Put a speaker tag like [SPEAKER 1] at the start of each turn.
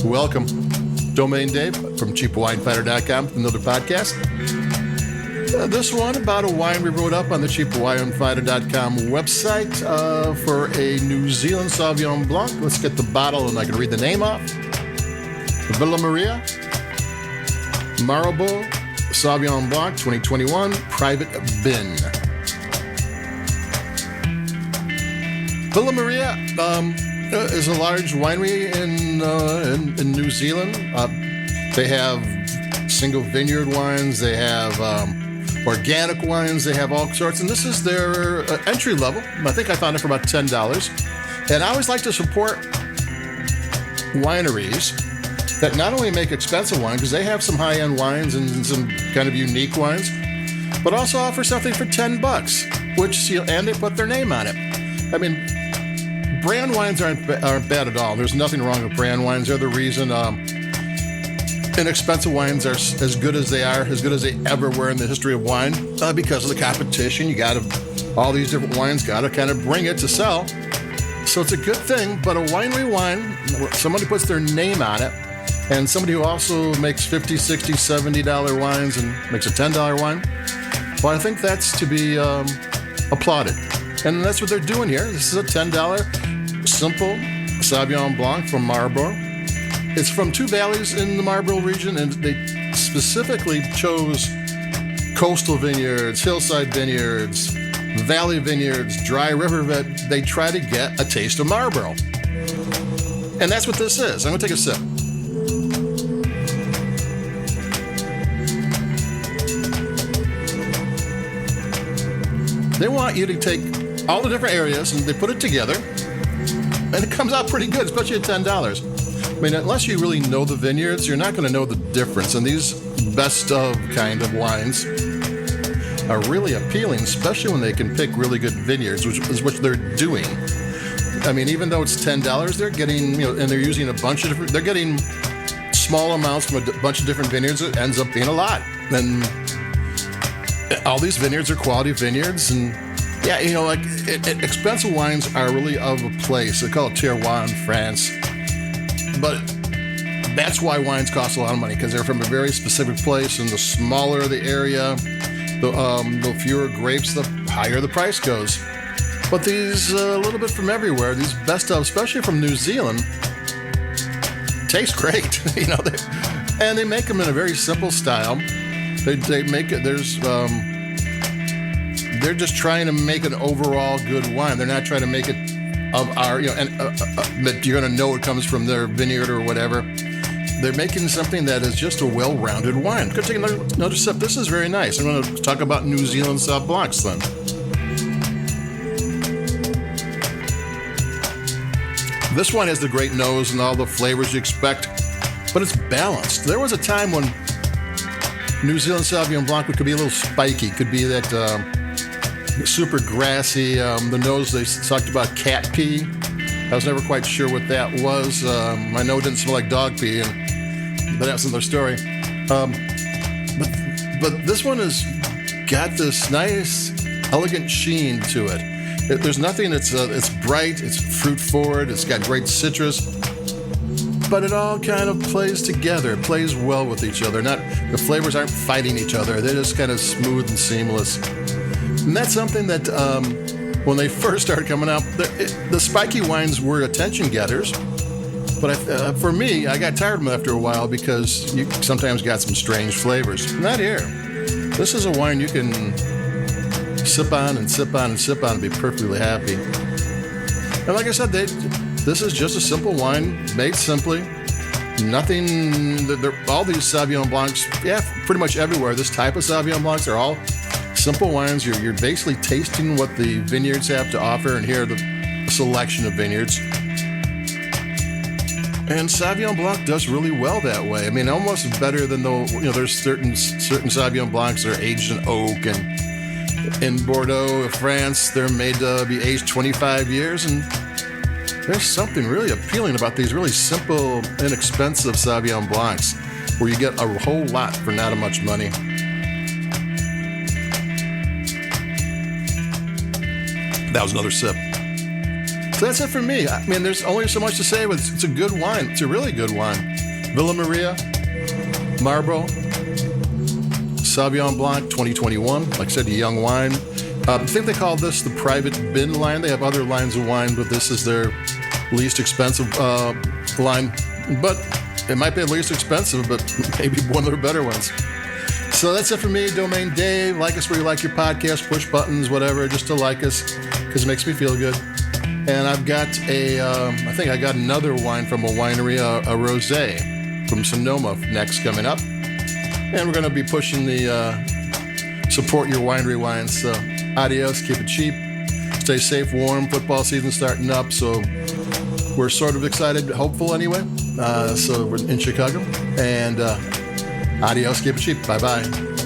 [SPEAKER 1] Welcome, Domain Dave from CheapWineFinder.com, another podcast. This one about a wine we wrote up on the CheapWineFinder.com website for a New Zealand Sauvignon Blanc. Let's get the bottle and I can read the name off. Villa Maria, Marlborough Sauvignon Blanc 2021, private bin. Villa Maria is a large winery in New Zealand. They have single vineyard wines. They have organic wines. They have all sorts. And this is their entry level. I think I found it for about $10. And I always like to support wineries that not only make expensive wine, because they have some high-end wines and some kind of unique wines, but also offer something for $10, which, and they put their name on it. I mean, brand wines aren't bad at all. There's nothing wrong with brand wines. They're the reason inexpensive wines are as good as they are, as good as they ever were in the history of wine, because of the competition. You got to, all these different wines got to kind of bring it to sell. So it's a good thing, but a winery wine, somebody puts their name on it, and somebody who also makes $50, $60, $70 wines and makes a $10 wine, well, I think that's to be applauded. And that's what they're doing here. This is a $10 simple Sauvignon Blanc from Marlborough. It's from two valleys in the Marlborough region, and they specifically chose coastal vineyards, hillside vineyards, valley vineyards, dry riverbed. They try to get a taste of Marlborough. And that's what this is. I'm going to take a sip. They want you to take all the different areas and they put it together, and it comes out pretty good, especially at $10. I mean, unless you really know the vineyards, you're not going to know the difference. And these best of kind of wines are really appealing, especially when they can pick really good vineyards, which is what they're doing. I mean, even though it's $10, they're getting, and they're using a bunch of different, they're getting small amounts from a bunch of different vineyards. It ends up being a lot. And all these vineyards are quality vineyards. And yeah, expensive wines are really of a place. They call it terroir in France. But that's why wines cost a lot of money, because they're from a very specific place, and the smaller the area, the fewer grapes, the higher the price goes. But these, a little bit from everywhere, these best of, especially from New Zealand, taste great. And they make them in a very simple style. They make it, they're just trying to make an overall good wine. They're not trying to make it of our, that you're going to know it comes from their vineyard or whatever. They're making something that is just a well-rounded wine. I'm going to take another sip. This is very nice. I'm going to talk about New Zealand Sauv Blancs then. This one has the great nose and all the flavors you expect, but it's balanced. There was a time when New Zealand Sauvignon Blanc could be a little spiky. Could be that super grassy. The nose, they talked about cat pee. I was never quite sure what that was. I know it didn't smell like dog pee, but that's another story. But this one has got this nice, elegant sheen to it. There's nothing. It's bright. It's fruit forward. It's got great citrus. But it all kind of plays together. It plays well with each other. The flavors aren't fighting each other. They're just kind of smooth and seamless. And that's something that when they first started coming out, the spiky wines were attention getters. But for me, I got tired of them after a while because you sometimes got some strange flavors. Not here. This is a wine you can sip on and sip on and sip on and be perfectly happy. And like I said, this is just a simple wine made simply. Nothing, all these Sauvignon Blancs, pretty much everywhere, this type of Sauvignon Blancs are all simple wines. You're basically tasting what the vineyards have to offer, and here are the selection of vineyards. And Sauvignon Blanc does really well that way. I mean, almost better than there's certain Sauvignon Blancs that are aged in oak, and in Bordeaux, France, they're made to be aged 25 years, and there's something really appealing about these really simple, inexpensive Sauvignon Blancs, where you get a whole lot for not much money. That was another sip. So that's it for me. I mean, there's only so much to say, but it's a good wine. It's a really good wine. Villa Maria, Marlborough Sauvignon Blanc 2021. Like I said, a young wine. I think they call this the private bin line. They have other lines of wine, but this is their least expensive line. But it might be the least expensive, but maybe one of their better ones. So that's it for me, Domain Dave. Like us where you like your podcast, push buttons, whatever, just to like us, because it makes me feel good. And I've got I think I got another wine from a winery, a rosé from Sonoma next coming up. And we're going to be pushing the support your winery wines. So adios, keep it cheap, stay safe, warm. Football season starting up, so we're sort of excited, hopeful anyway. So we're in Chicago. And adios, keep it cheap. Bye-bye.